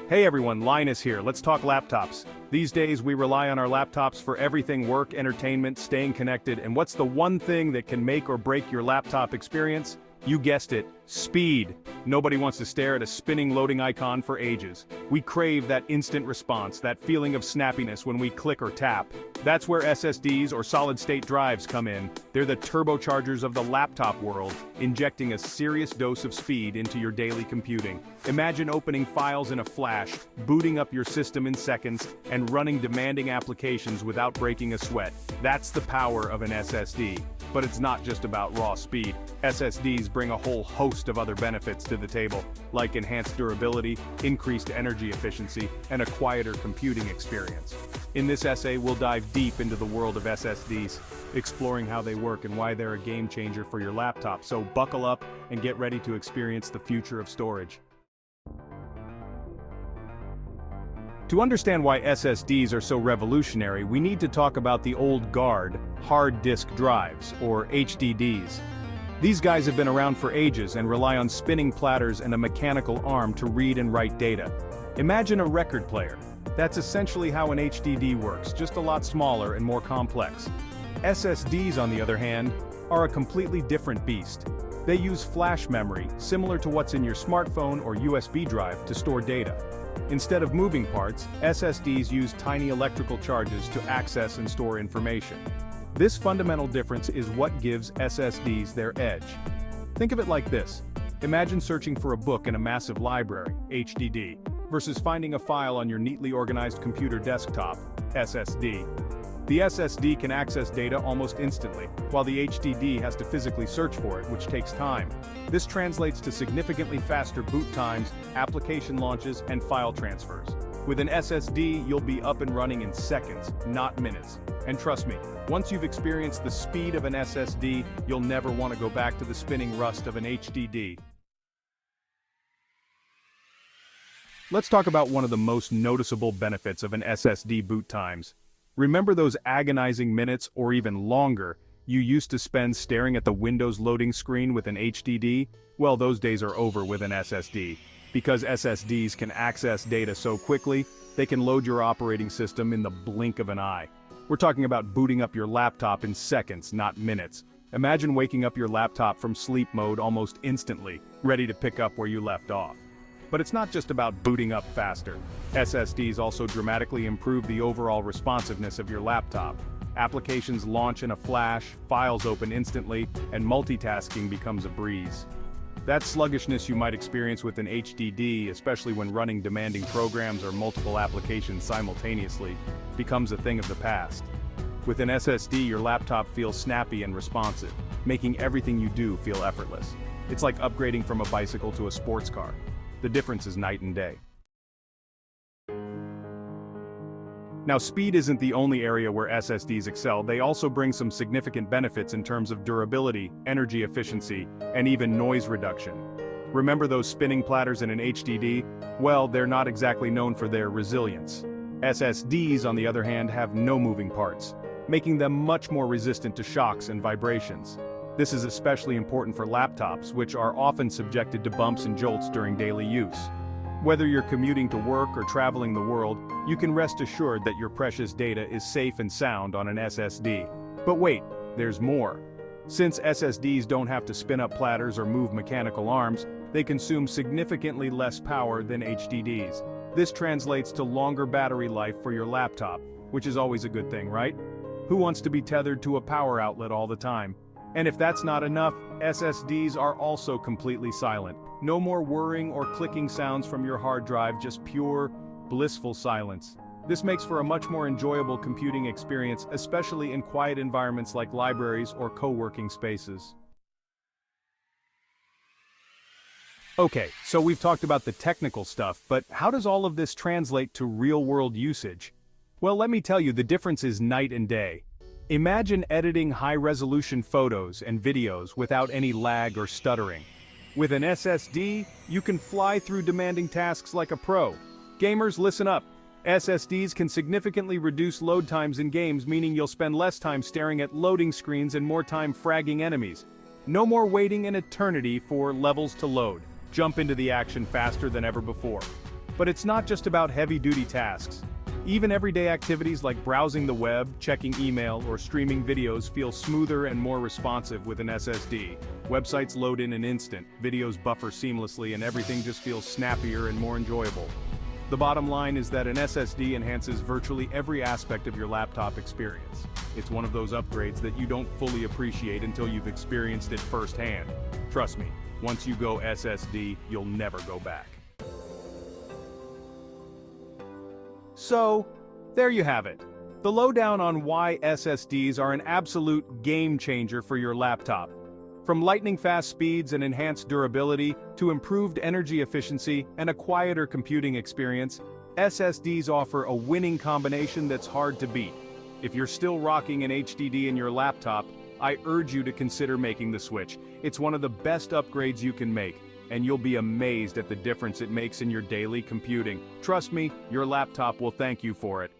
Hey everyone, Linus here. Let's talk laptops. These days we rely on our laptops for everything: work, entertainment, staying connected, and what's the one thing that can make or break your laptop experience? You guessed it, speed. Nobody wants to stare at a spinning loading icon for ages. We crave that instant response, that feeling of snappiness when we click or tap. That's where SSDs or solid-state drives come in. They're the turbochargers of the laptop world, injecting a serious dose of speed into your daily computing. Imagine opening files in a flash, booting up your system in seconds, and running demanding applications without breaking a sweat. That's the power of an SSD. But it's not just about raw speed. SSDs bring a whole host of other benefits to the table, like enhanced durability, increased energy efficiency, and a quieter computing experience. In this essay, we'll dive deep into the world of SSDs, exploring how they work and why they're a game changer for your laptop. So buckle up and get ready to experience the future of storage. To understand why SSDs are so revolutionary, we need to talk about the old guard, hard disk drives, or HDDs. These guys have been around for ages and rely on spinning platters and a mechanical arm to read and write data. Imagine a record player. That's essentially how an HDD works, just a lot smaller and more complex. SSDs, on the other hand, are a completely different beast. They use flash memory, similar to what's in your smartphone or USB drive, to store data. Instead of moving parts, SSDs use tiny electrical charges to access and store information. This fundamental difference is what gives SSDs their edge. Think of it like this. Imagine searching for a book in a massive library, HDD, versus finding a file on your neatly organized computer desktop, SSD. The SSD can access data almost instantly, while the HDD has to physically search for it, which takes time. This translates to significantly faster boot times, application launches, and file transfers. With an SSD, you'll be up and running in seconds, not minutes. And trust me, once you've experienced the speed of an SSD, you'll never want to go back to the spinning rust of an HDD. Let's talk about one of the most noticeable benefits of an SSD: boot times. Remember those agonizing minutes, or even longer, you used to spend staring at the Windows loading screen with an HDD? Well, those days are over with an SSD. Because SSDs can access data so quickly, they can load your operating system in the blink of an eye. We're talking about booting up your laptop in seconds, not minutes. Imagine waking up your laptop from sleep mode almost instantly, ready to pick up where you left off. But it's not just about booting up faster. SSDs also dramatically improve the overall responsiveness of your laptop. Applications launch in a flash, files open instantly, and multitasking becomes a breeze. That sluggishness you might experience with an HDD, especially when running demanding programs or multiple applications simultaneously, becomes a thing of the past. With an SSD, your laptop feels snappy and responsive, making everything you do feel effortless. It's like upgrading from a bicycle to a sports car. The difference is night and day. Now, speed isn't the only area where SSDs excel. They also bring some significant benefits in terms of durability, energy efficiency, and even noise reduction. Remember those spinning platters in an HDD? Well, they're not exactly known for their resilience. SSDs, on the other hand, have no moving parts, making them much more resistant to shocks and vibrations. This is especially important for laptops, which are often subjected to bumps and jolts during daily use. Whether you're commuting to work or traveling the world, you can rest assured that your precious data is safe and sound on an SSD. But wait, there's more. Since SSDs don't have to spin up platters or move mechanical arms, they consume significantly less power than HDDs. This translates to longer battery life for your laptop, which is always a good thing, right? Who wants to be tethered to a power outlet all the time? And if that's not enough, SSDs are also completely silent. No more whirring or clicking sounds from your hard drive, just pure, blissful silence. This makes for a much more enjoyable computing experience, especially in quiet environments like libraries or co-working spaces. Okay, so we've talked about the technical stuff, but how does all of this translate to real-world usage? Well, let me tell you, the difference is night and day. Imagine editing high-resolution photos and videos without any lag or stuttering. With an SSD, you can fly through demanding tasks like a pro. Gamers, listen up. SSDs can significantly reduce load times in games, meaning you'll spend less time staring at loading screens and more time fragging enemies. No more waiting an eternity for levels to load. Jump into the action faster than ever before. But it's not just about heavy-duty tasks. Even everyday activities like browsing the web, checking email, or streaming videos feel smoother and more responsive with an SSD. Websites load in an instant, videos buffer seamlessly, and everything just feels snappier and more enjoyable. The bottom line is that an SSD enhances virtually every aspect of your laptop experience. It's one of those upgrades that you don't fully appreciate until you've experienced it firsthand. Trust me, once you go SSD, you'll never go back. So, there you have it. The lowdown on why SSDs are an absolute game changer for your laptop. From lightning-fast speeds and enhanced durability to improved energy efficiency and a quieter computing experience, SSDs offer a winning combination that's hard to beat. If you're still rocking an HDD in your laptop, I urge you to consider making the switch. It's one of the best upgrades you can make, and you'll be amazed at the difference it makes in your daily computing. Trust me, your laptop will thank you for it.